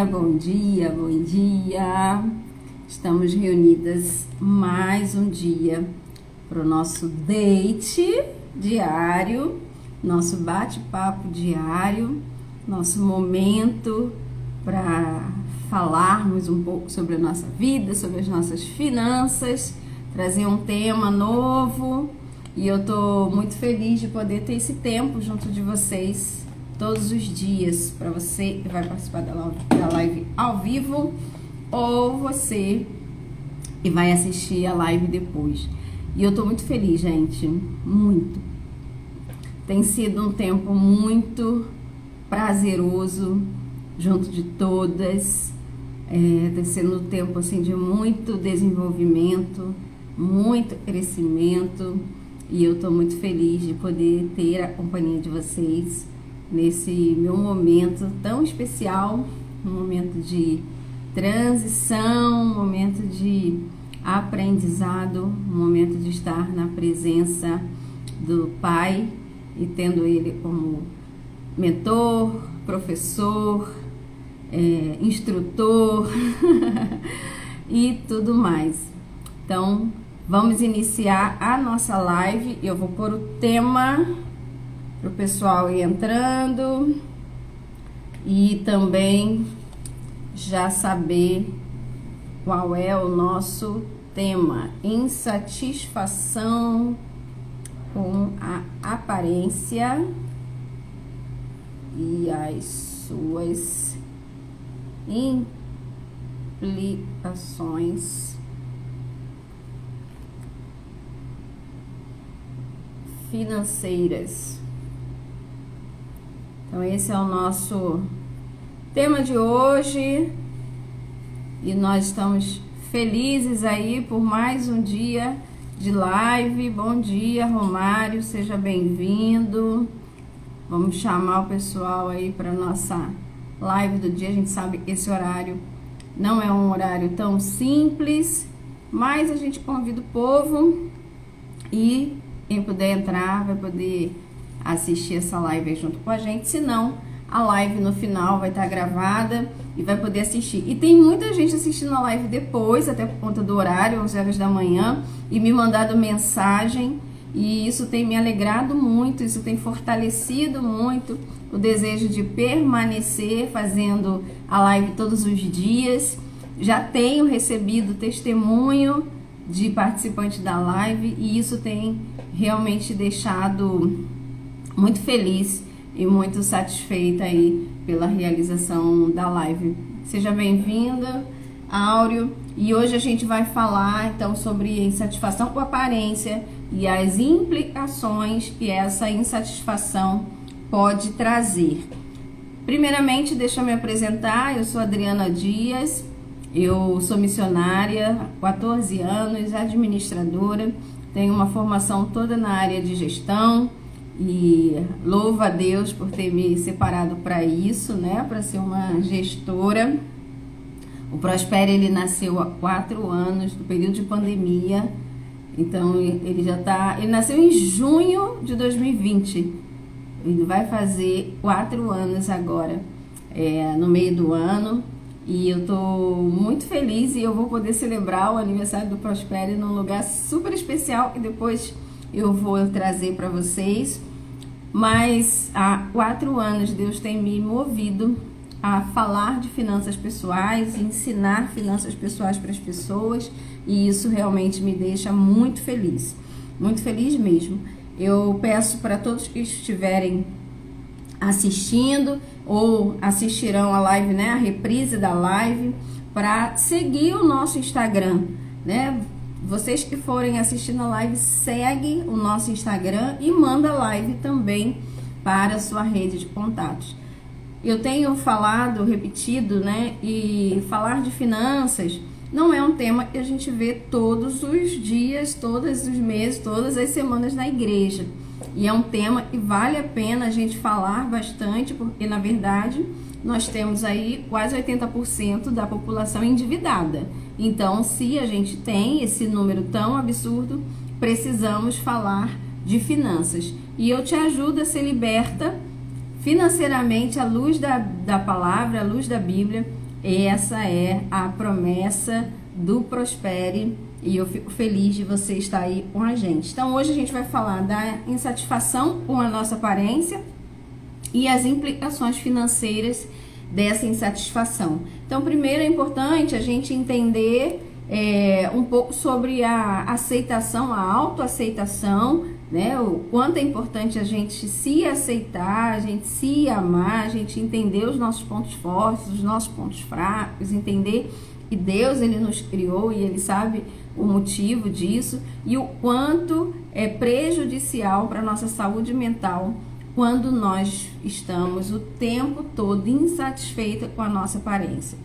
dia, bom dia, bom dia. Estamos reunidas mais um dia para o nosso date diário, nosso bate-papo diário, nosso momento para falarmos um pouco sobre a nossa vida, sobre as nossas finanças, trazer um tema novo. E eu tô muito feliz de poder ter esse tempo junto de vocês todos os dias, para você que vai participar da live ao vivo ou você que vai assistir a live depois. E eu tô muito feliz, gente, muito. Tem sido um tempo muito prazeroso junto de todas. Tem sido um tempo assim de muito desenvolvimento, muito crescimento. E eu tô muito feliz de poder ter a companhia de vocês nesse meu momento tão especial, um momento de transição, um momento de aprendizado, um momento de estar na presença do Pai e tendo Ele como mentor, professor, instrutor e tudo mais. Então, vamos iniciar a nossa live. Eu vou pôr o tema para o pessoal ir entrando e também já saber qual é o nosso tema: insatisfação com a aparência e as suas implicações financeiras. Então esse é o nosso tema de hoje e nós estamos felizes aí por mais um dia de live. Bom dia, Romário, seja bem-vindo. Vamos chamar o pessoal aí para nossa live do dia. A gente sabe que esse horário não é um horário tão simples, mas a gente convida o povo e quem puder entrar vai poder assistir essa live aí junto com a gente. Se não, a live no final vai estar gravada e vai poder assistir. E tem muita gente assistindo a live depois, até por conta do horário, 11 horas da manhã, e me mandado mensagem. E isso tem me alegrado muito, isso tem fortalecido muito o desejo de permanecer fazendo a live todos os dias. Já tenho recebido testemunho de participantes da live e isso tem realmente deixado muito feliz e muito satisfeita aí pela realização da live. Seja bem-vinda, Áureo. E hoje a gente vai falar então sobre insatisfação com aparência e as implicações que essa insatisfação pode trazer. Primeiramente, deixa eu me apresentar. Eu sou Adriana Dias, eu sou missionária há 14 anos, administradora, tenho uma formação toda na área de gestão e louvo a Deus por ter me separado para isso, né, para ser uma gestora. O Prospere, ele nasceu há 4 anos, no período de pandemia, então ele nasceu em junho de 2020, ele vai fazer 4 anos agora, no meio do ano, e eu tô muito feliz e eu vou poder celebrar o aniversário do Prospere num lugar super especial e depois eu vou trazer para vocês. Mas há 4 anos Deus tem me movido a falar de finanças pessoais, ensinar finanças pessoais para as pessoas, e isso realmente me deixa muito feliz mesmo. Eu peço para todos que estiverem assistindo ou assistirão a live, né, a reprise da live, para seguir o nosso Instagram, né? Vocês que forem assistir na live, segue o nosso Instagram e manda a live também para a sua rede de contatos. Eu tenho falado, repetido, né? E falar de finanças não é um tema que a gente vê todos os dias, todos os meses, todas as semanas na igreja. E é um tema que vale a pena a gente falar bastante, porque na verdade nós temos aí quase 80% da população endividada. Então, se a gente tem esse número tão absurdo, precisamos falar de finanças. E eu te ajudo a ser liberta financeiramente à luz da palavra, à luz da Bíblia, essa é a promessa do Prospere e eu fico feliz de você estar aí com a gente. Então hoje a gente vai falar da insatisfação com a nossa aparência e as implicações financeiras dessa insatisfação. Então primeiro é importante a gente entender um pouco sobre a aceitação, a autoaceitação, né? O quanto é importante a gente se aceitar, a gente se amar, a gente entender os nossos pontos fortes, os nossos pontos fracos, entender que Deus ele nos criou e ele sabe o motivo disso e o quanto é prejudicial para a nossa saúde mental quando nós estamos o tempo todo insatisfeitos com a nossa aparência.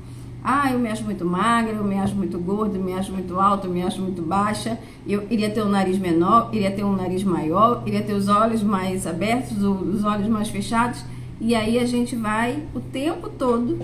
Ah, eu me acho muito magra, eu me acho muito gorda, eu me acho muito alta, eu me acho muito baixa, eu queria ter um nariz menor, queria ter um nariz maior, queria ter os olhos mais abertos, os olhos mais fechados, e aí a gente vai o tempo todo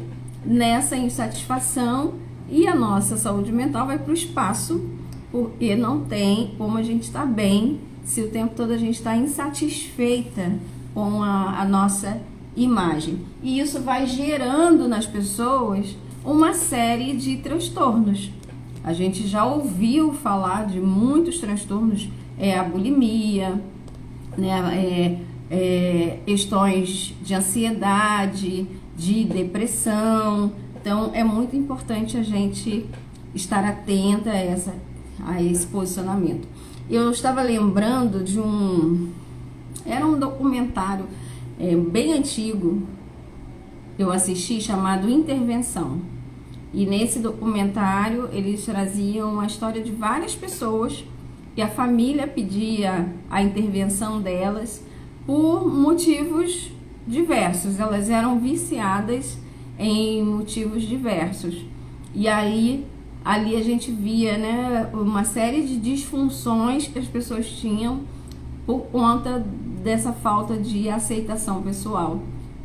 nessa insatisfação e a nossa saúde mental vai para o espaço, porque não tem como a gente estar bem se o tempo todo a gente está insatisfeita com a nossa imagem. E isso vai gerando nas pessoas uma série de transtornos. A gente já ouviu falar de muitos transtornos, a bulimia, né, questões de ansiedade, de depressão. Então é muito importante a gente estar atenta a esse posicionamento. Eu estava lembrando de era um documentário bem antigo, eu assisti, chamado Intervenção. E nesse documentário eles traziam a história de várias pessoas que a família pedia a intervenção delas por motivos diversos. Elas eram viciadas em motivos diversos. E aí ali a gente via, né, uma série de disfunções que as pessoas tinham por conta dessa falta de aceitação pessoal.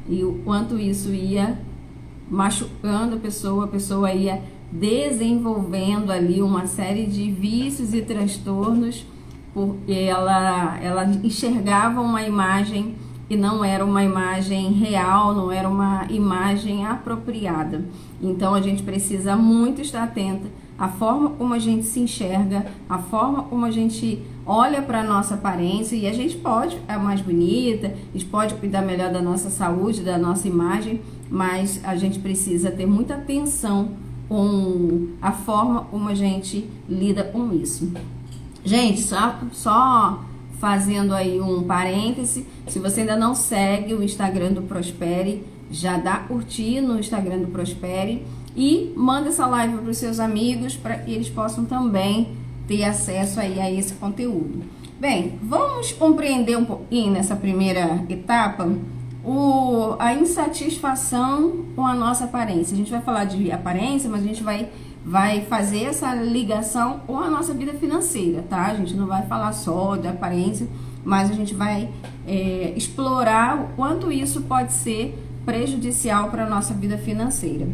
E o quanto isso ia machucando a pessoa ia desenvolvendo ali uma série de vícios e transtornos, porque ela enxergava uma imagem que não era uma imagem real, não era uma imagem apropriada. Então a gente precisa muito estar atenta à forma como a gente se enxerga, a forma como a gente olha para a nossa aparência, e a gente pode ficar mais bonita, a gente pode cuidar melhor da nossa saúde, da nossa imagem, mas a gente precisa ter muita atenção com a forma como a gente lida com isso. Gente, só fazendo aí um parêntese, se você ainda não segue o Instagram do Prospere, já dá curtir no Instagram do Prospere e manda essa live para os seus amigos para que eles possam também ter acesso aí a esse conteúdo. Bem, vamos compreender um pouquinho nessa primeira etapa a insatisfação com a nossa aparência. A gente vai falar de aparência, mas a gente vai fazer essa ligação com a nossa vida financeira, tá? A gente não vai falar só de aparência, mas a gente vai explorar o quanto isso pode ser prejudicial para a nossa vida financeira.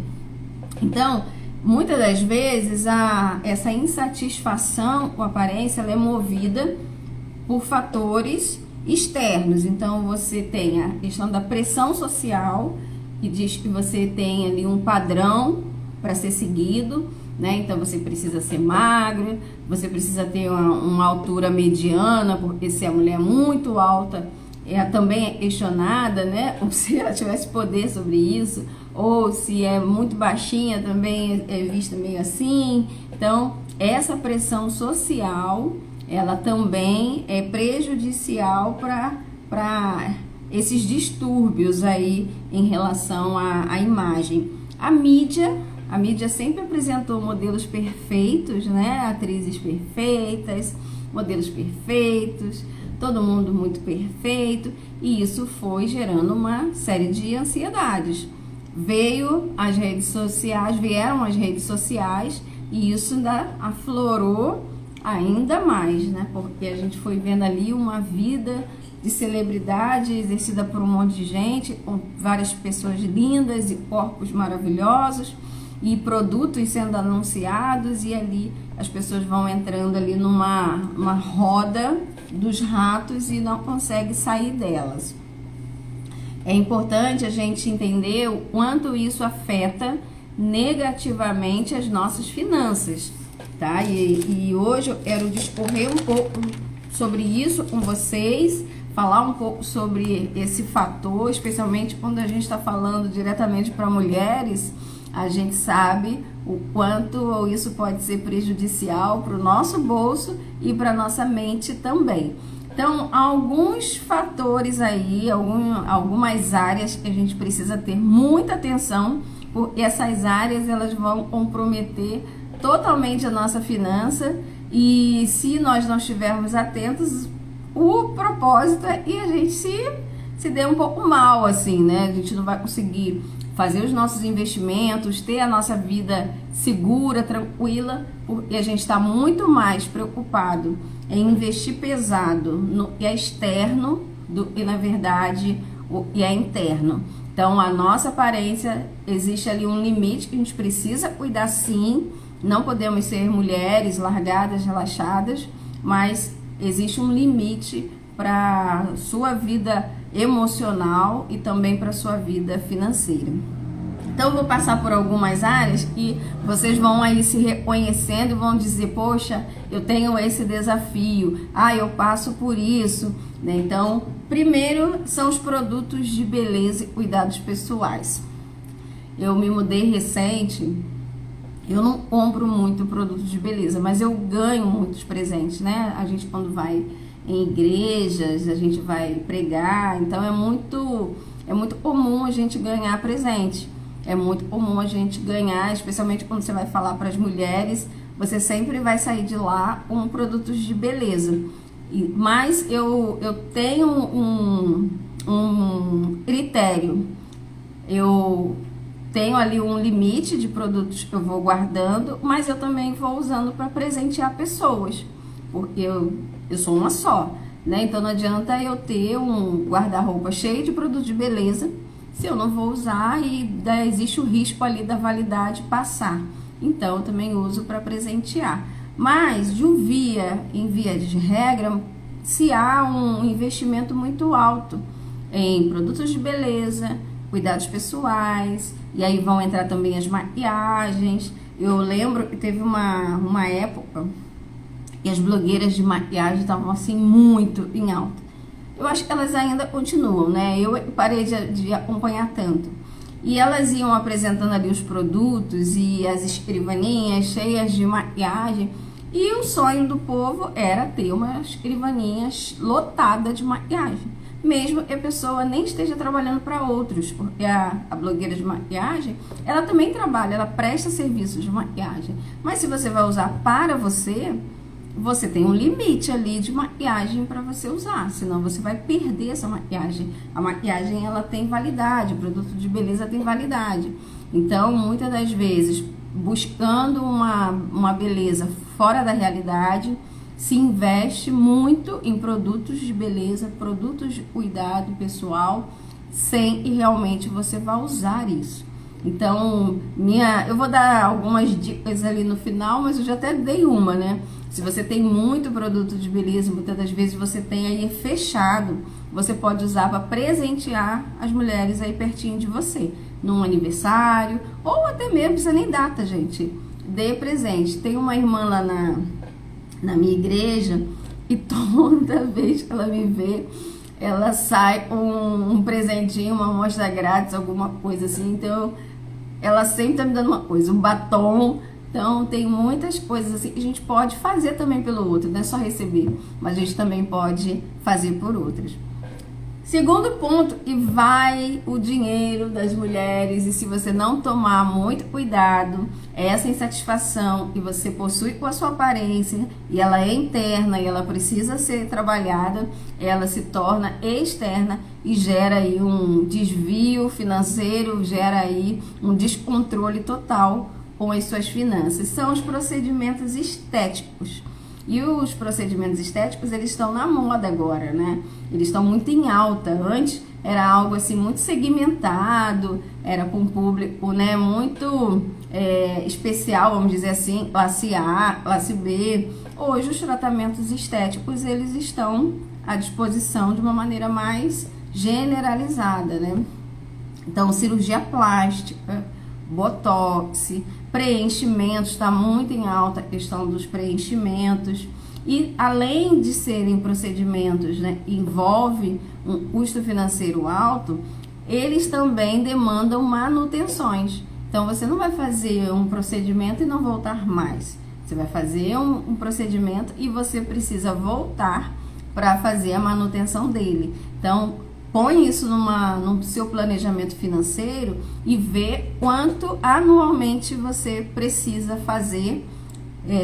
Então, muitas das vezes, essa insatisfação com a aparência ela é movida por fatores externos. Então, você tem a questão da pressão social, que diz que você tem ali um padrão para ser seguido, né? Então, você precisa ser magro, você precisa ter uma altura mediana, porque se a mulher é muito alta, também é questionada, né? Como se ela tivesse poder sobre isso, ou se é muito baixinha também é vista meio assim. Então, essa pressão social, ela também é prejudicial para esses distúrbios aí em relação à imagem. A mídia sempre apresentou modelos perfeitos, né? Atrizes perfeitas, modelos perfeitos, todo mundo muito perfeito, e isso foi gerando uma série de ansiedades. Vieram as redes sociais e isso ainda aflorou ainda mais, né? Porque a gente foi vendo ali uma vida de celebridade exercida por um monte de gente, com várias pessoas lindas e corpos maravilhosos e produtos sendo anunciados, e ali as pessoas vão entrando ali numa roda dos ratos e não conseguem sair delas. É importante a gente entender o quanto isso afeta negativamente as nossas finanças, tá? E hoje eu quero discorrer um pouco sobre isso com vocês, falar um pouco sobre esse fator, especialmente quando a gente está falando diretamente para mulheres. A gente sabe o quanto isso pode ser prejudicial para o nosso bolso e para a nossa mente também. Então, alguns fatores aí, algumas áreas que a gente precisa ter muita atenção, porque essas áreas elas vão comprometer totalmente a nossa finança, e se nós não estivermos atentos, o propósito é que a gente se dê um pouco mal, assim, né? A gente não vai conseguir fazer os nossos investimentos, ter a nossa vida segura, tranquila, porque a gente está muito mais preocupado em investir pesado no que é externo do que, na verdade, o que é interno. Então, a nossa aparência, existe ali um limite que a gente precisa cuidar, sim. Não podemos ser mulheres largadas, relaxadas, mas existe um limite para sua vida emocional e também para sua vida financeira. Então eu vou passar por algumas áreas que vocês vão aí se reconhecendo e vão dizer, poxa, eu tenho esse desafio, eu passo por isso, né? Então, primeiro são os produtos de beleza e cuidados pessoais. Eu me mudei recente, eu não compro muito produto de beleza, mas eu ganho muitos presentes, né? A gente quando vai em igrejas, a gente vai pregar, então é muito comum a gente ganhar presente. É muito comum a gente ganhar, especialmente quando você vai falar para as mulheres, você sempre vai sair de lá com produtos de beleza. Mas eu tenho um critério, eu tenho ali um limite de produtos que eu vou guardando, mas eu também vou usando para presentear pessoas, porque eu sou uma só, né? Então não adianta eu ter um guarda-roupa cheio de produtos de beleza se eu não vou usar e existe o risco ali da validade passar. Então eu também uso para presentear. Mas em via de regra, se há um investimento muito alto em produtos de beleza, cuidados pessoais, e aí vão entrar também as maquiagens. Eu lembro que teve uma época e as blogueiras de maquiagem estavam assim muito em alta. Eu acho que elas ainda continuam, né? Eu parei de acompanhar tanto. E elas iam apresentando ali os produtos e as escrivaninhas cheias de maquiagem. E o sonho do povo era ter uma escrivaninha lotada de maquiagem. Mesmo que a pessoa nem esteja trabalhando para outros, porque a blogueira de maquiagem, ela também trabalha, ela presta serviços de maquiagem. Mas se você vai usar para você tem um limite ali de maquiagem para você usar, senão você vai perder essa maquiagem. A maquiagem, ela tem validade, o produto de beleza tem validade. Então, muitas das vezes, buscando uma beleza fora da realidade, se investe muito em produtos de beleza, produtos de cuidado pessoal, sem que realmente você vá usar isso. Então, eu vou dar algumas dicas ali no final, mas eu já até dei uma, né? Se você tem muito produto de beleza, muitas das vezes você tem aí fechado, você pode usar para presentear as mulheres aí pertinho de você, num aniversário, ou até mesmo, não precisa nem data, gente. Dê presente. Tem uma irmã lá na minha igreja, e toda vez que ela me vê, ela sai com um presentinho, uma amostra grátis, alguma coisa assim. Então, ela sempre tá me dando uma coisa, um batom. Então, tem muitas coisas assim que a gente pode fazer também pelo outro, não é só receber, mas a gente também pode fazer por outras. Segundo ponto, e vai o dinheiro das mulheres, e se você não tomar muito cuidado, essa insatisfação que você possui com a sua aparência, e ela é interna, e ela precisa ser trabalhada, ela se torna externa e gera aí um desvio financeiro, gera aí um descontrole total com as suas finanças. São os procedimentos estéticos. E os procedimentos estéticos, eles estão na moda agora, né? Eles estão muito em alta. Antes era algo assim muito segmentado, era para um público, né, muito especial, vamos dizer assim, classe A, classe B. Hoje os tratamentos estéticos, eles estão à disposição de uma maneira mais generalizada, né? Então, cirurgia plástica, botox, preenchimentos, está muito em alta a questão dos preenchimentos. E além de serem procedimentos, né, envolve um custo financeiro alto, eles também demandam manutenções. Então você não vai fazer um procedimento e não voltar mais. Você vai fazer um procedimento e você precisa voltar para fazer a manutenção dele. Então põe isso no seu planejamento financeiro e vê quanto anualmente você precisa fazer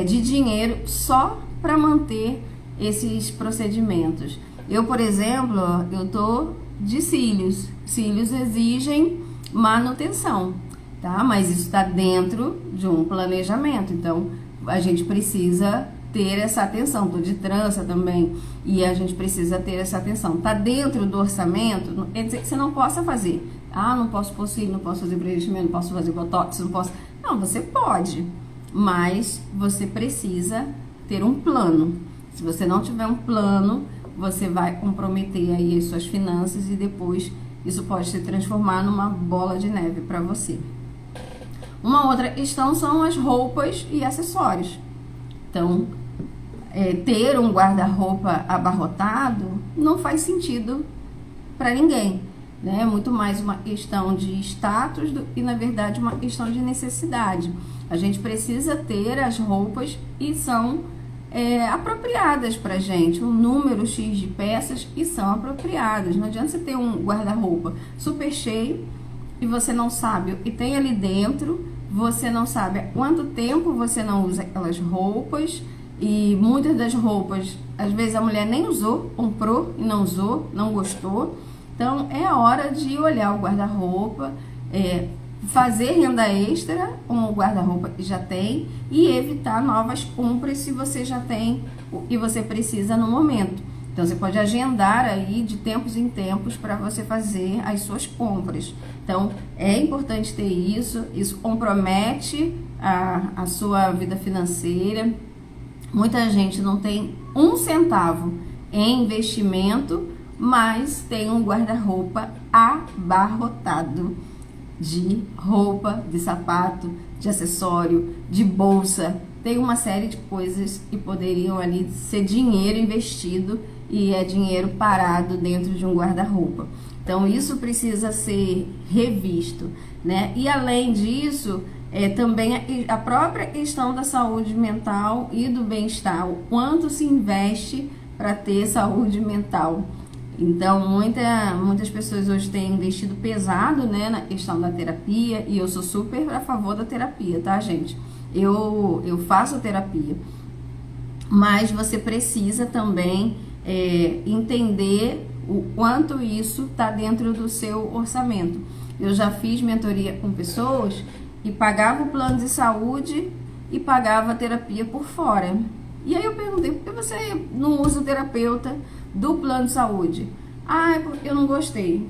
de dinheiro só para manter esses procedimentos. Eu, por exemplo, eu tô de cílios. Cílios exigem manutenção, tá? Mas isso está dentro de um planejamento. Então, a gente precisa ter essa atenção. Tô de trança também e a gente precisa ter essa atenção. Tá dentro do orçamento, não quer dizer que você não possa fazer. Ah, não posso pôr cílio, não posso fazer preenchimento, não posso fazer botox, não posso. Não, você pode, mas você precisa ter um plano. Se você não tiver um plano, você vai comprometer aí as suas finanças e depois isso pode se transformar numa bola de neve para você. Uma outra questão são as roupas e acessórios. Então, ter um guarda-roupa abarrotado não faz sentido para ninguém, né? É muito mais uma questão de status e, na verdade, uma questão de necessidade. A gente precisa ter as roupas e são apropriadas pra gente, um número X de peças e são apropriadas. Não adianta você ter um guarda-roupa super cheio e você não sabe o que tem ali dentro, você não sabe há quanto tempo você não usa aquelas roupas e muitas das roupas, às vezes a mulher nem usou, comprou e não usou, não gostou. Então é a hora de olhar o guarda-roupa, fazer renda extra com o guarda-roupa que já tem e evitar novas compras se você já tem o que você precisa no momento. Então você pode agendar aí de tempos em tempos para você fazer as suas compras. Então é importante ter isso compromete a sua vida financeira. Muita gente não tem um centavo em investimento, mas tem um guarda-roupa abarrotado de roupa, de sapato, de acessório, de bolsa. Tem uma série de coisas que poderiam ali ser dinheiro investido e é dinheiro parado dentro de um guarda-roupa. Então isso precisa ser revisto, né? E além disso, também a própria questão da saúde mental e do bem-estar, o quanto se investe para ter saúde mental. Então, muitas pessoas hoje têm investido pesado, né, na questão da terapia, e eu sou super a favor da terapia, tá, gente? Eu faço terapia, mas você precisa também entender o quanto isso está dentro do seu orçamento. Eu já fiz mentoria com pessoas e pagava o plano de saúde e pagava a terapia por fora. E aí eu perguntei, por que você não usa o terapeuta do plano de saúde? Ah, é porque eu não gostei.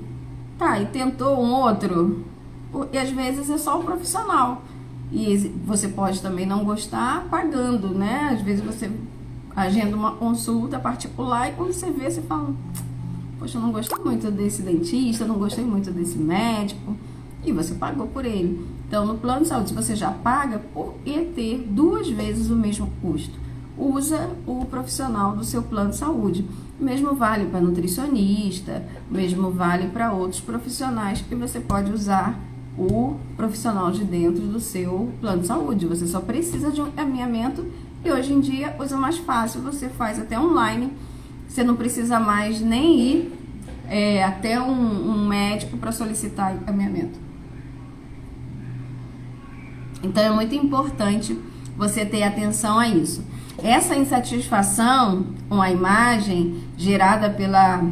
Tá, e tentou um outro? Porque às vezes é só o profissional. E você pode também não gostar pagando, né? Às vezes você agenda uma consulta particular e quando você vê, você fala, poxa, eu não gostei muito desse dentista, não gostei muito desse médico. E você pagou por ele. Então, no plano de saúde, se você já paga, por que ter 2 vezes o mesmo custo? Usa o profissional do seu plano de saúde. O mesmo vale para nutricionista, o mesmo vale para outros profissionais que você pode usar o profissional de dentro do seu plano de saúde. Você só precisa de um encaminhamento e hoje em dia usa mais fácil, você faz até online. Você não precisa mais nem ir até um médico para solicitar encaminhamento. Então é muito importante você ter atenção a isso. Essa insatisfação com a imagem gerada pela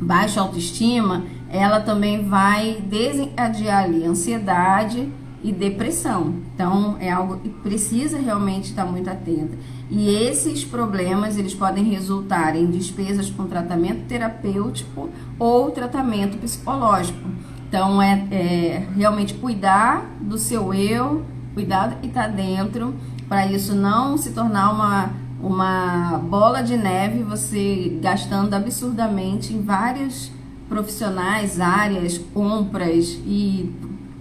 baixa autoestima, ela também vai desencadear ali ansiedade e depressão. Então é algo que precisa realmente estar muito atenta. E esses problemas, eles podem resultar em despesas com tratamento terapêutico ou tratamento psicológico. Então realmente cuidar do seu eu, cuidar do que está dentro, para isso não se tornar uma bola de neve, você gastando absurdamente em vários profissionais, áreas, compras e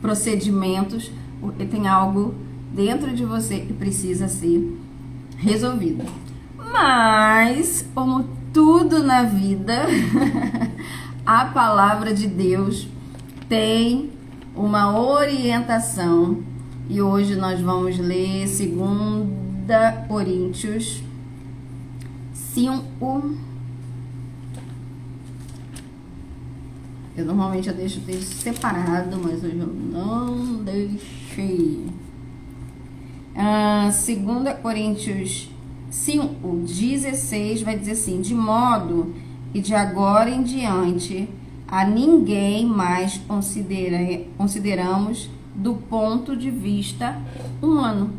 procedimentos, porque tem algo dentro de você que precisa ser resolvido. Mas, como tudo na vida, a palavra de Deus tem uma orientação. E hoje nós vamos ler 2 Coríntios 5. Normalmente eu deixo o texto separado, mas hoje eu não deixei. 2 Coríntios 5:16 vai dizer assim: de modo que de agora em diante a ninguém mais consideramos do ponto de vista humano.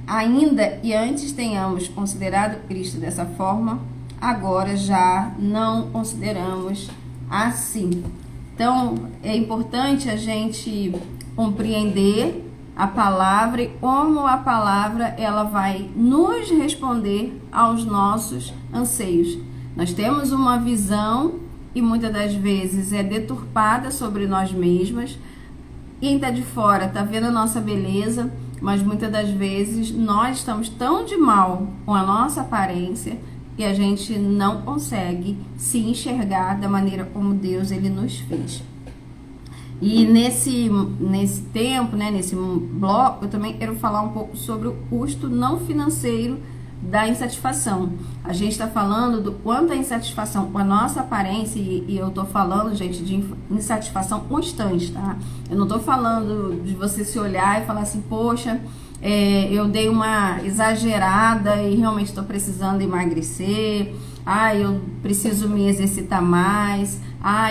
Ainda que antes tenhamos considerado Cristo dessa forma, agora já não consideramos assim. Então, é importante a gente compreender a palavra e como a palavra ela vai nos responder aos nossos anseios. Nós temos uma visão e muitas das vezes é deturpada sobre nós mesmas. Quem está de fora está vendo a nossa beleza, mas muitas das vezes nós estamos tão de mal com a nossa aparência que a gente não consegue se enxergar da maneira como Deus ele nos fez. E nesse tempo, né, nesse bloco, eu também quero falar um pouco sobre o custo não financeiro da insatisfação. A gente está falando do quanto a insatisfação com a nossa aparência, e eu estou falando, gente, de insatisfação constante, tá? Eu não estou falando de você se olhar e falar assim, poxa, eu dei uma exagerada e realmente estou precisando emagrecer, eu preciso me exercitar mais,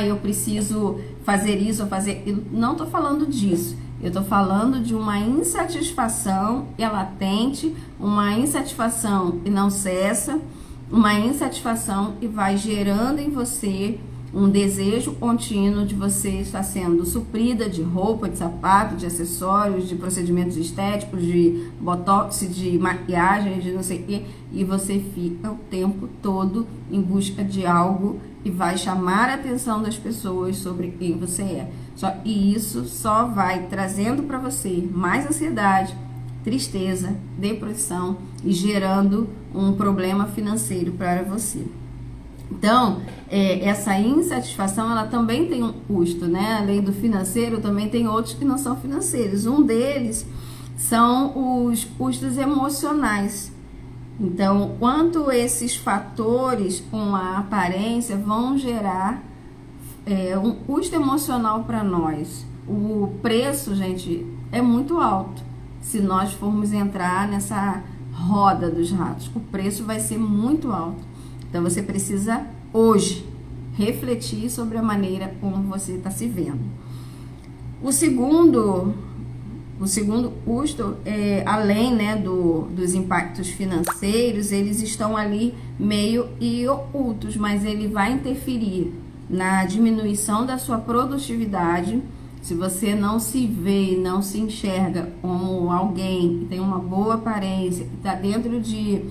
eu preciso fazer isso ou fazer... Eu não estou falando disso. Eu estou falando de uma insatisfação que é latente, uma insatisfação que não cessa, uma insatisfação que vai gerando em você um desejo contínuo de você estar sendo suprida de roupa, de sapato, de acessórios, de procedimentos estéticos, de botox, de maquiagem, de não sei o quê, e você fica o tempo todo em busca de algo que vai chamar a atenção das pessoas sobre quem você é. E isso só vai trazendo para você mais ansiedade, tristeza, depressão e gerando um problema financeiro para você. Então, essa insatisfação, ela também tem um custo, né? Além do financeiro, também tem outros que não são financeiros. Um deles são os custos emocionais. Então, quanto esses fatores com a aparência vão gerar um custo emocional para nós. O preço, gente, é muito alto. Se nós formos entrar nessa roda dos ratos, o preço vai ser muito alto. Então, você precisa, hoje, refletir sobre a maneira como você está se vendo. O segundo custo, além, né, dos impactos financeiros, eles estão ali meio e ocultos, mas ele vai interferir na diminuição da sua produtividade. Se você não se vê, não se enxerga como alguém que tem uma boa aparência, que está dentro de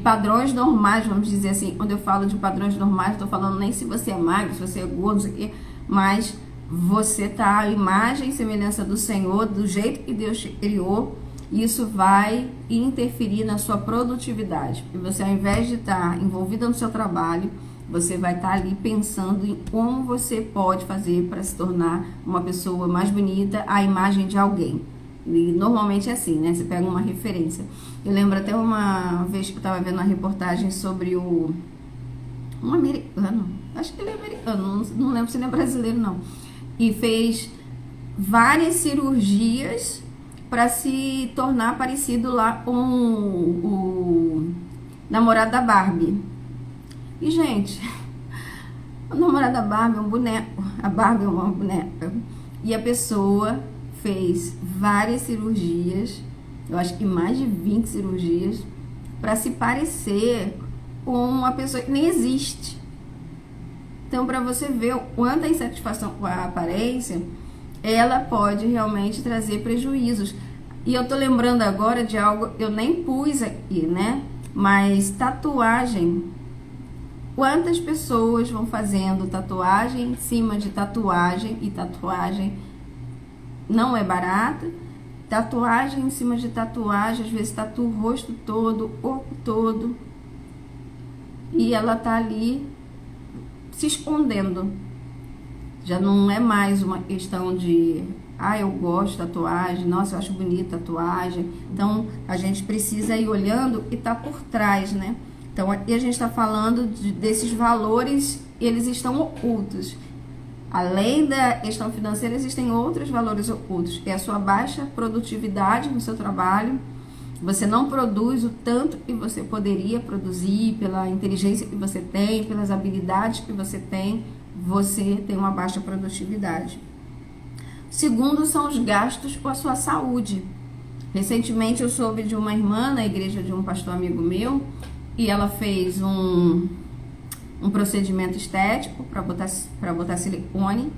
padrões normais, vamos dizer assim. Quando eu falo de padrões normais, estou falando nem se você é magro, se você é gordo, não sei o quê, mas você está à imagem e semelhança do Senhor, do jeito que Deus te criou. Isso vai interferir na sua produtividade. E você, ao invés de estar envolvida no seu trabalho, você vai estar ali pensando em como você pode fazer para se tornar uma pessoa mais bonita à imagem de alguém. E normalmente é assim, né? Você pega uma referência. Eu lembro até uma vez que eu estava vendo uma reportagem sobre um americano, acho que ele é americano, não lembro se ele é brasileiro não, e fez várias cirurgias para se tornar parecido lá com o namorado da Barbie. E, gente, o namorado da Barbie é um boneco, a Barbie é uma boneca, e a pessoa fez várias cirurgias, eu acho que mais de 20 cirurgias, para se parecer com uma pessoa que nem existe. Então, para você ver o quanto a insatisfação com a aparência, ela pode realmente trazer prejuízos. E eu tô lembrando agora de algo, eu nem pus aqui, né? Mas tatuagem quantas pessoas vão fazendo tatuagem em cima de tatuagem, e tatuagem não é barata, tatuagem em cima de tatuagem, às vezes tatua o rosto todo, o corpo todo, e ela tá ali se escondendo. Já não é mais uma questão de eu gosto de tatuagem, nossa, eu acho bonita tatuagem. Então a gente precisa ir olhando e tá por trás, né? Então aqui a gente está falando desses valores, eles estão ocultos. Além da questão financeira, existem outros valores ocultos. É a sua baixa produtividade no seu trabalho. Você não produz o tanto que você poderia produzir pela inteligência que você tem, pelas habilidades que você tem. Você tem uma baixa produtividade. Segundo, são os gastos com a sua saúde. Recentemente eu soube de uma irmã na igreja de um pastor amigo meu, e ela fez um procedimento estético para botar silicone,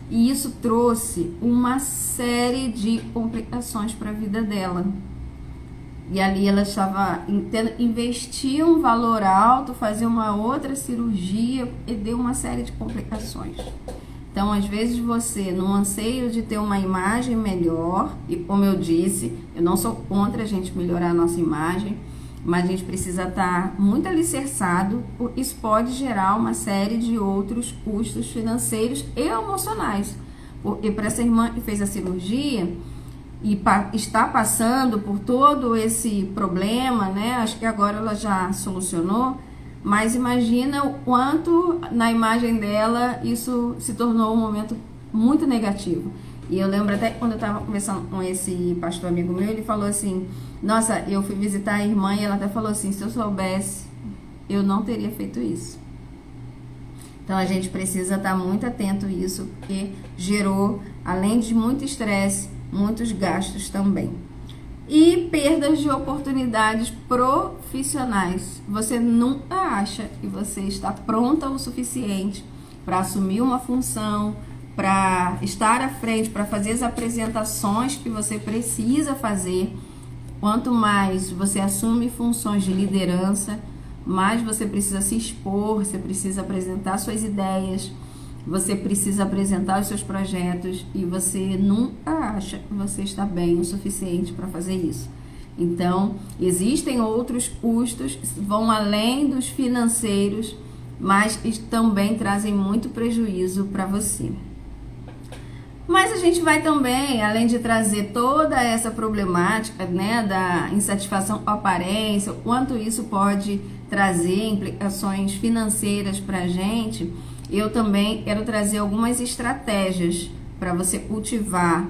e isso trouxe uma série de complicações para a vida dela. E ali ela estava investir um valor alto, fazer uma outra cirurgia, e deu uma série de complicações. Então, às vezes você, no anseio de ter uma imagem melhor, e como eu disse, eu não sou contra a gente melhorar a nossa imagem, mas a gente precisa estar muito alicerçado, porque isso pode gerar uma série de outros custos financeiros e emocionais. Porque para essa irmã que fez a cirurgia e está passando por todo esse problema, né? Acho que agora ela já solucionou, mas imagina o quanto na imagem dela isso se tornou um momento muito negativo. E eu lembro até quando eu estava conversando com esse pastor amigo meu, ele falou assim, nossa, eu fui visitar a irmã e ela até falou assim, se eu soubesse, eu não teria feito isso. Então a gente precisa estar muito atento a isso, porque gerou, além de muito estresse, muitos gastos também. E perdas de oportunidades profissionais. Você nunca acha que você está pronta o suficiente para assumir uma função, para estar à frente, para fazer as apresentações que você precisa fazer. Quanto mais você assume funções de liderança, mais você precisa se expor, você precisa apresentar suas ideias, você precisa apresentar os seus projetos, e você nunca acha que você está bem o suficiente para fazer isso. Então, existem outros custos, vão além dos financeiros, mas também trazem muito prejuízo para você. Mas a gente vai também, além de trazer toda essa problemática, né, da insatisfação com a aparência, o quanto isso pode trazer implicações financeiras para a gente, eu também quero trazer algumas estratégias para você cultivar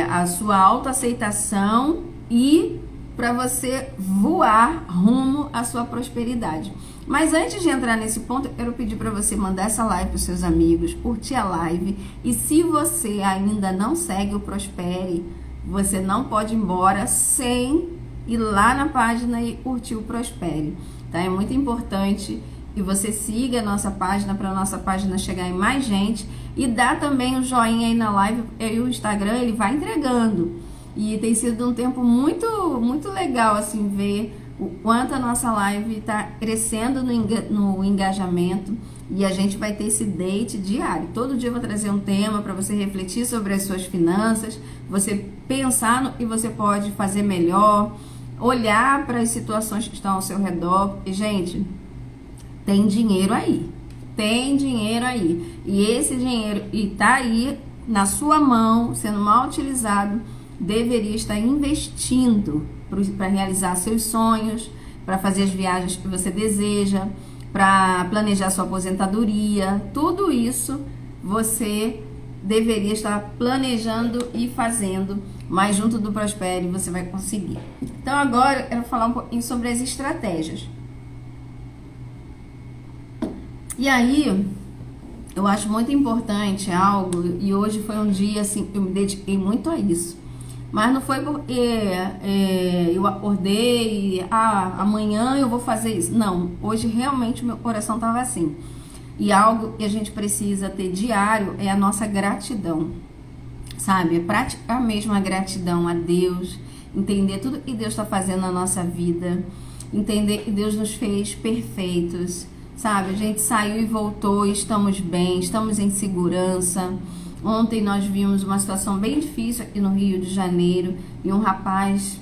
a sua autoaceitação e para você voar rumo à sua prosperidade. Mas antes de entrar nesse ponto, eu quero pedir para você mandar essa live para os seus amigos, curtir a live. E se você ainda não segue o Prospere, você não pode ir embora sem ir lá na página e curtir o Prospere. Tá? É muito importante que você siga a nossa página, para a nossa página chegar em mais gente. E dá também o joinha aí na live, e o Instagram ele vai entregando. E tem sido um tempo muito, muito legal, assim, ver o quanto a nossa live está crescendo no engajamento. E a gente vai ter esse date diário. Todo dia eu vou trazer um tema para você refletir sobre as suas finanças, você pensar no que você pode fazer melhor, olhar para as situações que estão ao seu redor. E, gente, tem dinheiro aí. Tem dinheiro aí. E esse dinheiro está aí na sua mão, sendo mal utilizado, deveria estar investindo para realizar seus sonhos, para fazer as viagens que você deseja, para planejar sua aposentadoria. Tudo isso você deveria estar planejando e fazendo, mas junto do Prospere você vai conseguir. Então agora eu quero falar um pouquinho sobre as estratégias. E aí, eu acho muito importante algo, e hoje foi um dia assim que eu me dediquei muito a isso. Mas não foi porque eu acordei e amanhã eu vou fazer isso. Não, hoje realmente meu coração estava assim. E algo que a gente precisa ter diário é a nossa gratidão. Sabe? É praticar mesmo a gratidão a Deus, entender tudo que Deus está fazendo na nossa vida, entender que Deus nos fez perfeitos, sabe? A gente saiu e voltou, estamos bem, estamos em segurança. Ontem nós vimos uma situação bem difícil aqui no Rio de Janeiro e um rapaz,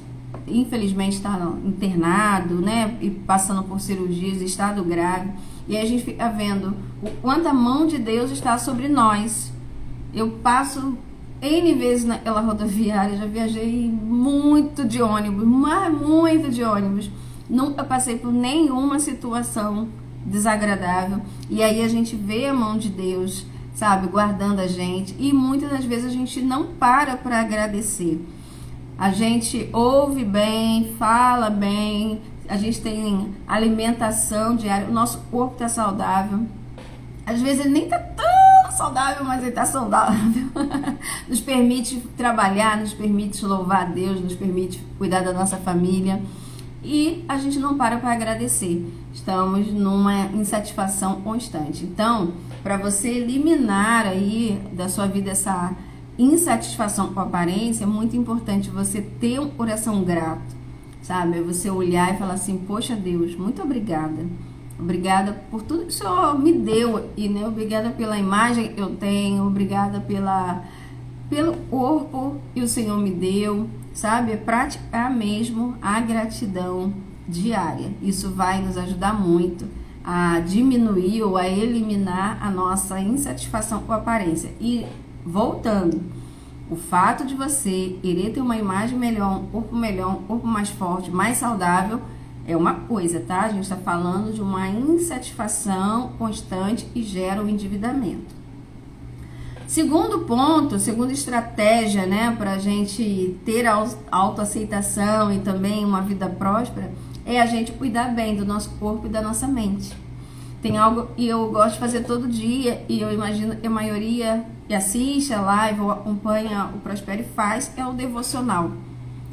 infelizmente, está internado, né? E passando por cirurgias, estado grave. E aí a gente fica vendo o quanto a mão de Deus está sobre nós. Eu passo N vezes naquela rodoviária, já viajei muito de ônibus, mas muito de ônibus. Nunca passei por nenhuma situação desagradável. E aí a gente vê a mão de Deus, sabe, guardando a gente. E muitas das vezes a gente não para agradecer. A gente ouve bem, fala bem, a gente tem alimentação diária, o nosso corpo está saudável. Às vezes ele nem está tão saudável, mas ele está saudável. Nos permite trabalhar, nos permite louvar a Deus, nos permite cuidar da nossa família. E a gente não para agradecer. Estamos numa insatisfação constante. Então, para você eliminar aí da sua vida essa insatisfação com a aparência, é muito importante você ter um coração grato, sabe? Você olhar e falar assim, poxa Deus, muito obrigada. Obrigada por tudo que o Senhor me deu, e né? Obrigada pela imagem que eu tenho, obrigada pelo corpo que o Senhor me deu, sabe? É praticar mesmo a gratidão diária. Isso vai nos ajudar muito a diminuir ou a eliminar a nossa insatisfação com a aparência. E voltando, o fato de você querer ter uma imagem melhor, um corpo mais forte, mais saudável, é uma coisa, tá? A gente está falando de uma insatisfação constante que gera o endividamento. Segundo ponto, segunda estratégia, né, para a gente ter autoaceitação e também uma vida próspera, é a gente cuidar bem do nosso corpo e da nossa mente. Tem algo que eu gosto de fazer todo dia, e eu imagino que a maioria que assiste a live ou acompanha o Prospere faz, é o devocional.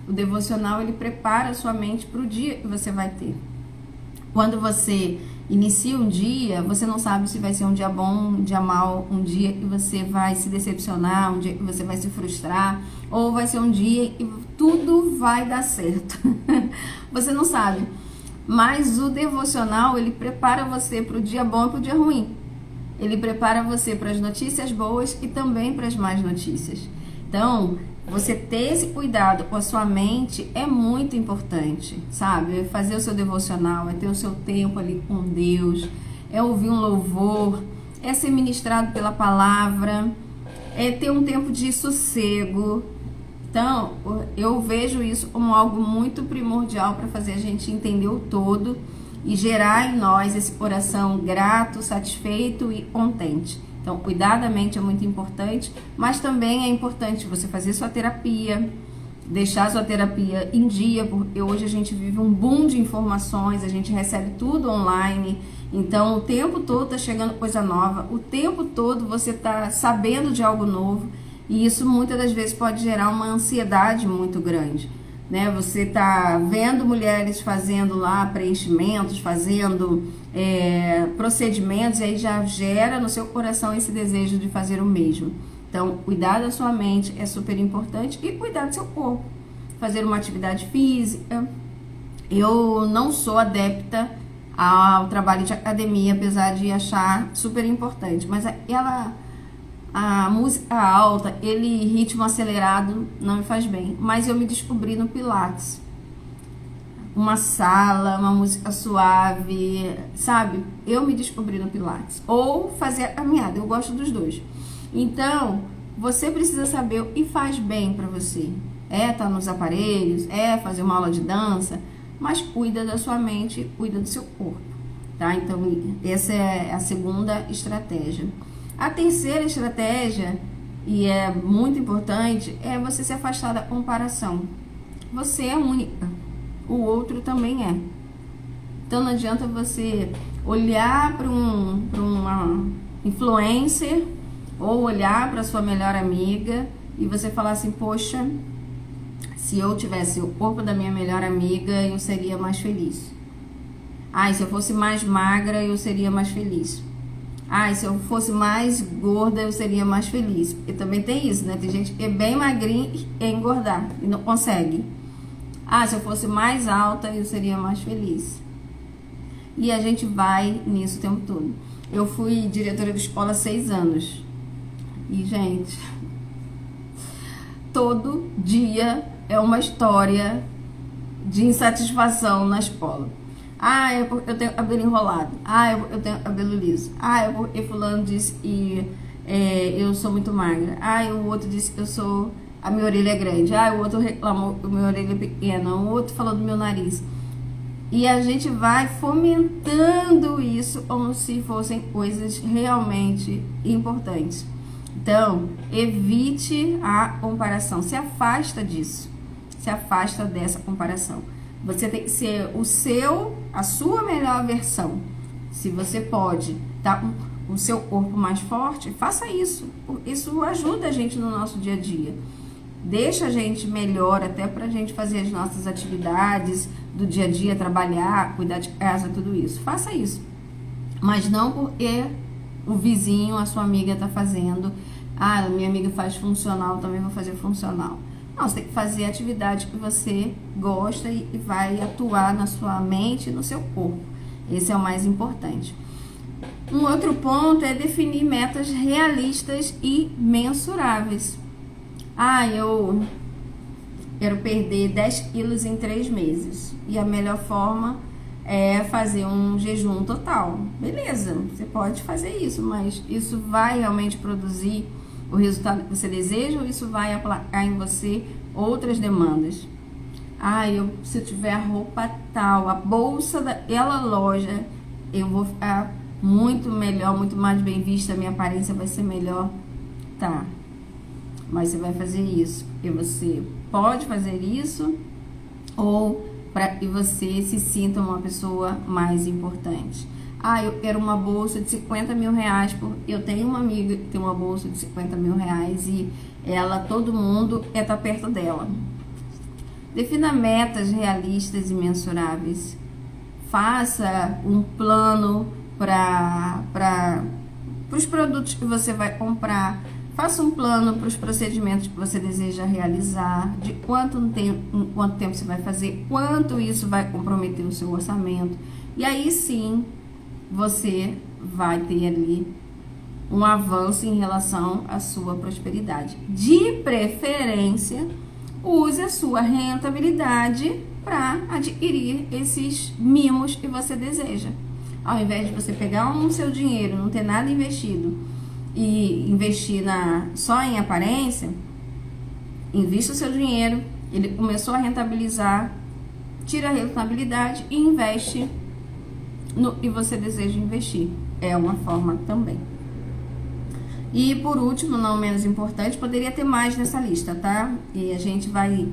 O devocional, ele prepara a sua mente para o dia que você vai ter. Quando você inicia um dia, você não sabe se vai ser um dia bom, um dia mau, um dia que você vai se decepcionar, um dia que você vai se frustrar, ou vai ser um dia que tudo vai dar certo. Você não sabe. Mas o devocional, ele prepara você para o dia bom e para o dia ruim. Ele prepara você para as notícias boas e também para as más notícias. Então, você ter esse cuidado com a sua mente é muito importante, sabe? É fazer o seu devocional, é ter o seu tempo ali com Deus, é ouvir um louvor, é ser ministrado pela palavra, é ter um tempo de sossego. Então, eu vejo isso como algo muito primordial para fazer a gente entender o todo e gerar em nós esse coração grato, satisfeito e contente. Então, cuidar da mente é muito importante, mas também é importante você fazer sua terapia, deixar sua terapia em dia, porque hoje a gente vive um boom de informações, a gente recebe tudo online, então o tempo todo tá chegando coisa nova, o tempo todo você tá sabendo de algo novo, e isso muitas das vezes pode gerar uma ansiedade muito grande, né? Você tá vendo mulheres fazendo lá preenchimentos, fazendo procedimentos, e aí já gera no seu coração esse desejo de fazer o mesmo. Então, cuidar da sua mente é super importante, e cuidar do seu corpo, fazer uma atividade física. Eu não sou adepta ao trabalho de academia, apesar de achar super importante, mas a música alta, ritmo acelerado não me faz bem, mas eu me descobri no Pilates. Uma sala, uma música suave, sabe? Eu me descobri no Pilates. Ou fazer a caminhada, eu gosto dos dois. Então, você precisa saber o que faz bem pra você. Tá nos aparelhos, fazer uma aula de dança, mas cuida da sua mente, cuida do seu corpo, tá? Então, essa é a segunda estratégia. A terceira estratégia, e é muito importante, é você se afastar da comparação. Você é única, o outro também é. Então não adianta você olhar para uma influencer ou olhar para sua melhor amiga e você falar assim, poxa, se eu tivesse o corpo da minha melhor amiga, eu seria mais feliz. Se eu fosse mais magra, eu seria mais feliz. Se eu fosse mais gorda, eu seria mais feliz. Porque também tem isso, né? Tem gente que é bem magrinha e quer engordar e não consegue. Se eu fosse mais alta, eu seria mais feliz. E a gente vai nisso o tempo todo. Eu fui diretora de escola há 6 anos. E, gente, todo dia é uma história de insatisfação na escola. Ah, eu tenho cabelo enrolado. Ah, eu tenho cabelo liso. Ah, porque fulano disse que eu sou muito magra. Ah, o outro disse que a minha orelha é grande. Ah, o outro reclamou que a minha orelha é pequena. O outro falou do meu nariz. E a gente vai fomentando isso como se fossem coisas realmente importantes. Então, evite a comparação. Se afasta disso. Se afasta dessa comparação. Você tem que ser a sua melhor versão. Se você pode estar com o seu corpo mais forte, faça isso. Isso ajuda a gente no nosso dia a dia. Deixa a gente melhor até pra gente fazer as nossas atividades do dia a dia, trabalhar, cuidar de casa, tudo isso. Faça isso. Mas não porque o vizinho, a sua amiga tá fazendo. Ah, minha amiga faz funcional, também vou fazer funcional. Não, você tem que fazer a atividade que você gosta e vai atuar na sua mente e no seu corpo. Esse é o mais importante. Um outro ponto é definir metas realistas e mensuráveis. Ah, eu quero perder 10 quilos em 3 meses. E a melhor forma é fazer um jejum total. Beleza, você pode fazer isso, mas isso vai realmente produzir o resultado que você deseja ou isso vai aplacar em você outras demandas? Ah, se eu tiver a roupa tal, a bolsa daquela loja, eu vou ficar muito melhor, muito mais bem vista, a minha aparência vai ser melhor. Tá, mas você vai fazer isso porque você pode fazer isso ou para que você se sinta uma pessoa mais importante. Ah, eu quero uma bolsa de 50 mil reais, porque eu tenho uma amiga que tem uma bolsa de 50 mil reais e todo mundo tá perto dela. Defina metas realistas e mensuráveis. Faça um plano para os produtos que você vai comprar. Faça um plano para os procedimentos que você deseja realizar, de quanto tempo você vai fazer, quanto isso vai comprometer o seu orçamento. E aí sim, você vai ter ali um avanço em relação à sua prosperidade. De preferência, use a sua rentabilidade para adquirir esses mimos que você deseja. Ao invés de você pegar o seu dinheiro, não ter nada investido e investir só em aparência, invista o seu dinheiro, ele começou a rentabilizar, tira a rentabilidade e investe no que você deseja investir. É uma forma também. E por último, não menos importante, poderia ter mais nessa lista, tá? E a gente vai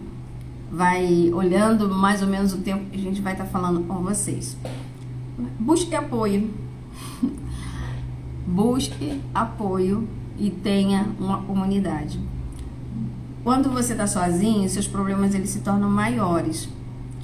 olhando mais ou menos o tempo que a gente vai estar falando com vocês. Busque apoio. Busque apoio e tenha uma comunidade. Quando você está sozinho, seus problemas eles se tornam maiores.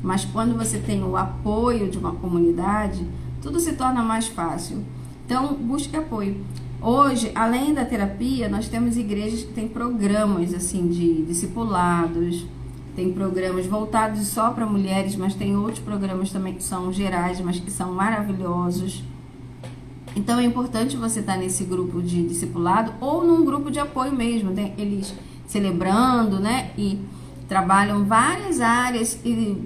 Mas quando você tem o apoio de uma comunidade, tudo se torna mais fácil. Então, busque apoio. Hoje, além da terapia, nós temos igrejas que têm programas assim de discipulados, tem programas voltados só para mulheres, mas tem outros programas também que são gerais, mas que são maravilhosos. Então, é importante você estar nesse grupo de discipulado ou num grupo de apoio mesmo, né? Eles celebrando, né? E trabalham várias áreas e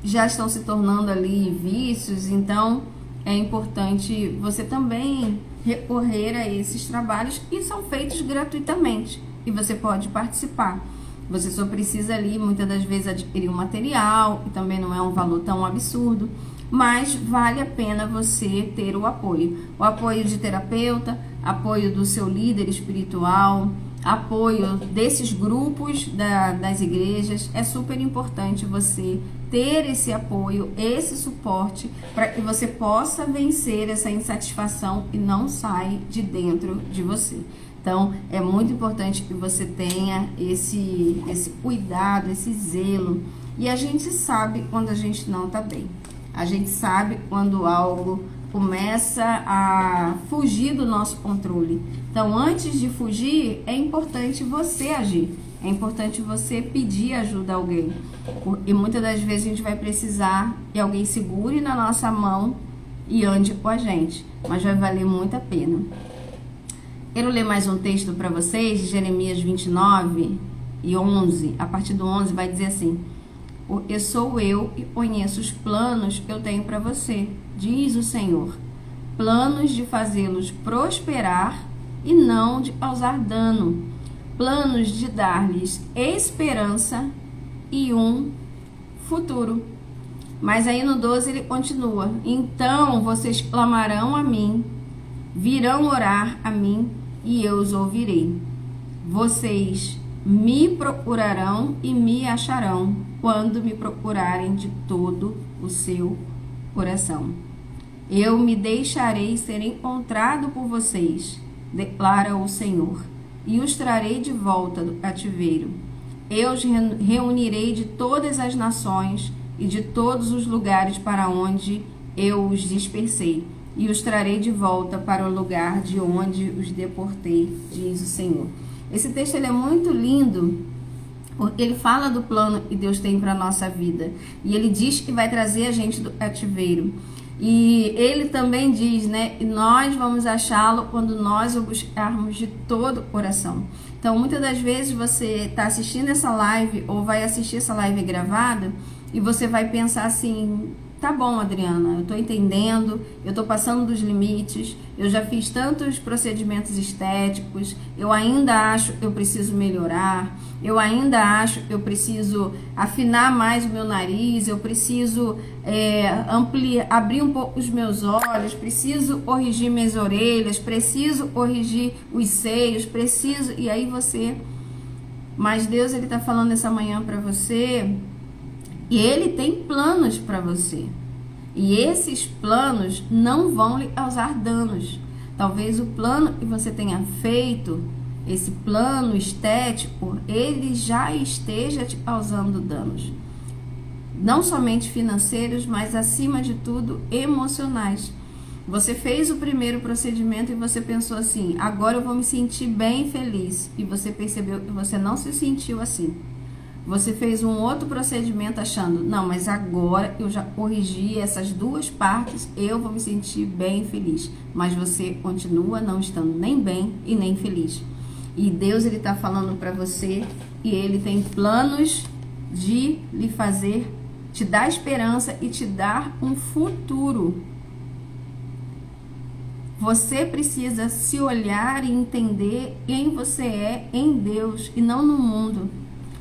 já estão se tornando ali vícios, então é importante você também recorrer a esses trabalhos que são feitos gratuitamente e você pode participar. Você só precisa ali, muitas das vezes, adquirir um material, que também não é um valor tão absurdo, mas vale a pena você ter o apoio de terapeuta, apoio do seu líder espiritual, apoio desses grupos das igrejas. É super importante você ter esse apoio, esse suporte, para que você possa vencer essa insatisfação e não sai de dentro de você. Então, é muito importante que você tenha esse cuidado, esse zelo. E a gente sabe quando a gente não está bem. A gente sabe quando algo começa a fugir do nosso controle. Então, antes de fugir, é importante você agir. É importante você pedir ajuda a alguém. E muitas das vezes a gente vai precisar que alguém segure na nossa mão e ande com a gente, mas vai valer muito a pena. Quero ler mais um texto para vocês, de Jeremias 29 e 11. A partir do 11 vai dizer assim: porque sou eu e conheço os planos que eu tenho para você, diz o Senhor, planos de fazê-los prosperar e não de causar dano, planos de dar-lhes esperança e um futuro. Mas aí no 12 ele continua: então vocês clamarão a mim, virão orar a mim e eu os ouvirei. Vocês me procurarão e me acharão quando me procurarem de todo o seu coração. Eu me deixarei ser encontrado por vocês, declara o Senhor, e os trarei de volta do cativeiro. Eu os reunirei de todas as nações e de todos os lugares para onde eu os dispersei, e os trarei de volta para o lugar de onde os deportei, diz o Senhor. Esse texto ele é muito lindo, porque ele fala do plano que Deus tem para a nossa vida. E ele diz que vai trazer a gente do cativeiro. E ele também diz, né, que nós vamos achá-lo quando nós o buscarmos de todo o coração. Então, muitas das vezes você está assistindo essa live ou vai assistir essa live gravada e você vai pensar assim: tá bom, Adriana, eu tô entendendo, eu tô passando dos limites, eu já fiz tantos procedimentos estéticos, eu ainda acho que eu preciso melhorar, eu ainda acho que eu preciso afinar mais o meu nariz, eu preciso abrir um pouco os meus olhos, preciso corrigir minhas orelhas, preciso corrigir os seios, preciso... E aí você... Mas Deus, ele tá falando essa manhã para você... E ele tem planos para você. E esses planos não vão lhe causar danos. Talvez o plano que você tenha feito, esse plano estético, ele já esteja te causando danos. Não somente financeiros, mas acima de tudo emocionais. Você fez o primeiro procedimento e você pensou assim: agora eu vou me sentir bem feliz. E você percebeu que você não se sentiu assim. Você fez um outro procedimento achando: não, mas agora eu já corrigi essas duas partes, eu vou me sentir bem feliz. Mas você continua não estando nem bem e nem feliz. E Deus, ele está falando para você e ele tem planos de lhe fazer, te dar esperança e te dar um futuro. Você precisa se olhar e entender quem você é em Deus e não no mundo.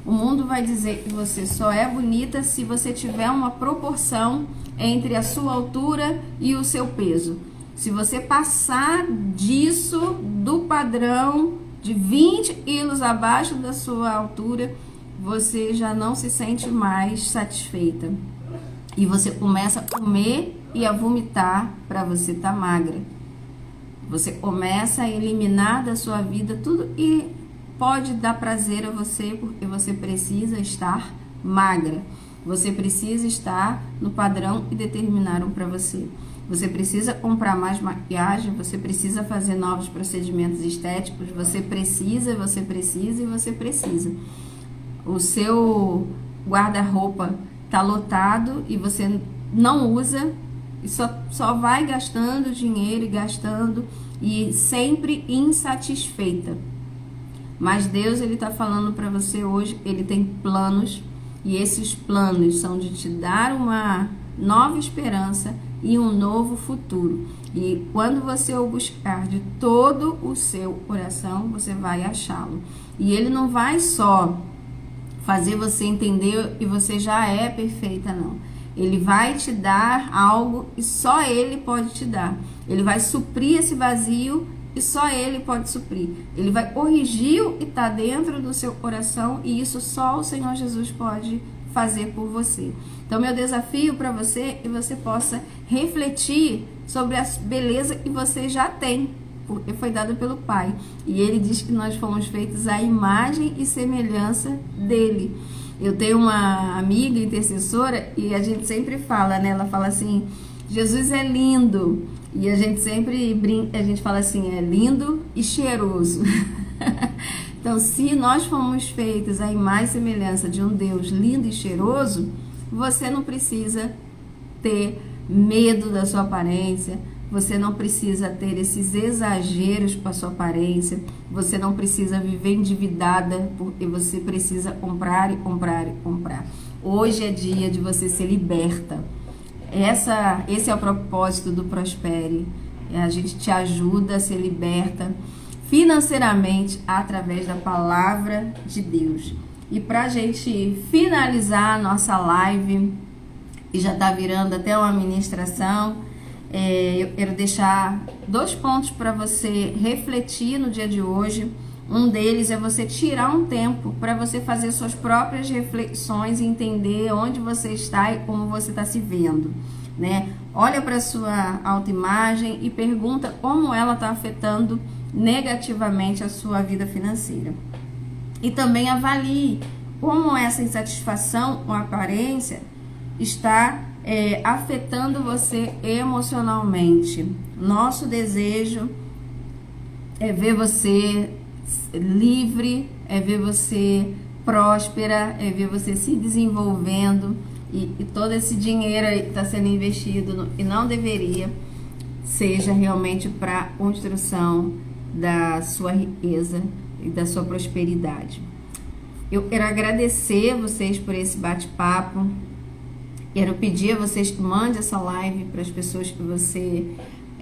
O mundo vai dizer que você só é bonita se você tiver uma proporção entre a sua altura e o seu peso. Se você passar disso, do padrão de 20 quilos abaixo da sua altura, você já não se sente mais satisfeita. E você começa a comer e a vomitar para você estar magra. Você começa a eliminar da sua vida tudo e pode dar prazer a você, porque você precisa estar magra. Você precisa estar no padrão que determinaram para você. Você precisa comprar mais maquiagem, você precisa fazer novos procedimentos estéticos, você precisa. O seu guarda-roupa está lotado e você não usa, e só vai gastando dinheiro e gastando e sempre insatisfeita. Mas Deus, ele está falando para você hoje, ele tem planos, e esses planos são de te dar uma nova esperança e um novo futuro. E quando você o buscar de todo o seu coração, você vai achá-lo. E ele não vai só fazer você entender que você já é perfeita, não. Ele vai te dar algo que só ele pode te dar. Ele vai suprir esse vazio e só ele pode suprir. Ele vai corrigir o que está dentro do seu coração e isso só o Senhor Jesus pode fazer por você. Então, meu desafio para você é que você possa refletir sobre a beleza que você já tem, porque foi dado pelo Pai. E ele diz que nós fomos feitos à imagem e semelhança dele. Eu tenho uma amiga intercessora e a gente sempre fala, né? Ela fala assim: Jesus é lindo. E a gente sempre brinca, a gente fala assim: é lindo e cheiroso. Então, se nós fomos feitos à imagem e semelhança de um Deus lindo e cheiroso, você não precisa ter medo da sua aparência, você não precisa ter esses exageros com a sua aparência, você não precisa viver endividada porque você precisa comprar e comprar e comprar. Hoje é dia de você ser liberta. Esse é o propósito do Prospere. A gente te ajuda a ser liberta financeiramente através da palavra de Deus. E para a gente finalizar a nossa live, e já está virando até uma ministração, eu quero deixar 2 pontos para você refletir no dia de hoje. Um deles é você tirar um tempo para você fazer suas próprias reflexões e entender onde você está e como você está se vendo, né? Olha para a sua autoimagem e pergunta como ela está afetando negativamente a sua vida financeira. E também avalie como essa insatisfação com a aparência está afetando você emocionalmente. Nosso desejo é ver você livre, é ver você próspera, é ver você se desenvolvendo e todo esse dinheiro aí que está sendo investido e não deveria, seja realmente para a construção da sua riqueza e da sua prosperidade. Eu quero agradecer a vocês por esse bate-papo. Quero pedir a vocês que mandem essa live para as pessoas que você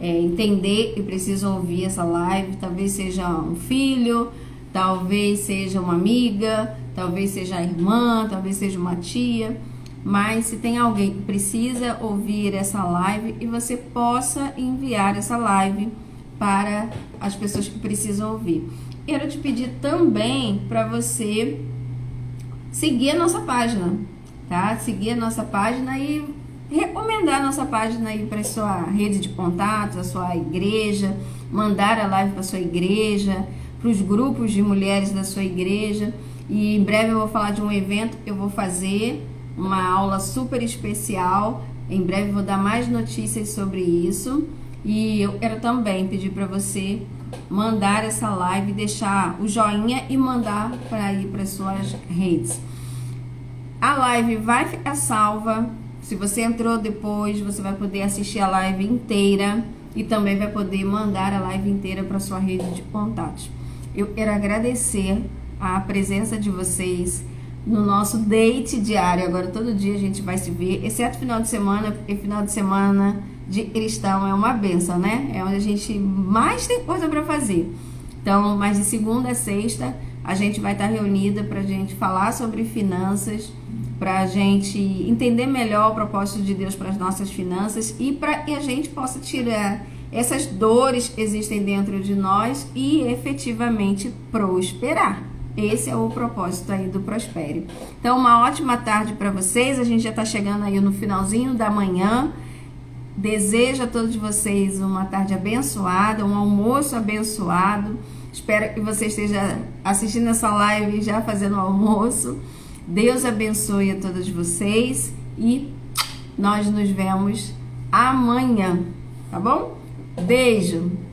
entender e precisam ouvir essa live. Talvez seja um filho, talvez seja uma amiga, talvez seja a irmã, talvez seja uma tia. Mas se tem alguém que precisa ouvir essa live e você possa enviar essa live para as pessoas que precisam ouvir. Quero te pedir também para você seguir a nossa página, tá? Seguir a nossa página e recomendar a nossa página aí para a sua rede de contatos, a sua igreja, mandar a live para a sua igreja, para os grupos de mulheres da sua igreja. E em breve eu vou falar de um evento que eu vou fazer, uma aula super especial. Em breve vou dar mais notícias sobre isso. E eu quero também pedir para você mandar essa live, deixar o joinha e mandar para ir para suas redes. A live vai ficar salva. Se você entrou depois, você vai poder assistir a live inteira e também vai poder mandar a live inteira para sua rede de contatos. Eu quero agradecer a presença de vocês no nosso date diário. Agora todo dia a gente vai se ver, exceto final de semana, porque final de semana de cristão é uma bênção, né? É onde a gente mais tem coisa para fazer. Então, mas de segunda a sexta a gente vai estar reunida para a gente falar sobre finanças, para a gente entender melhor o propósito de Deus para as nossas finanças e para que a gente possa tirar essas dores que existem dentro de nós e efetivamente prosperar. Esse é o propósito aí do Prospere. Então, uma ótima tarde para vocês. A gente já está chegando aí no finalzinho da manhã. Desejo a todos vocês uma tarde abençoada, um almoço abençoado. Espero que você esteja assistindo essa live e já fazendo o almoço. Deus abençoe a todos vocês e nós nos vemos amanhã, tá bom? Beijo!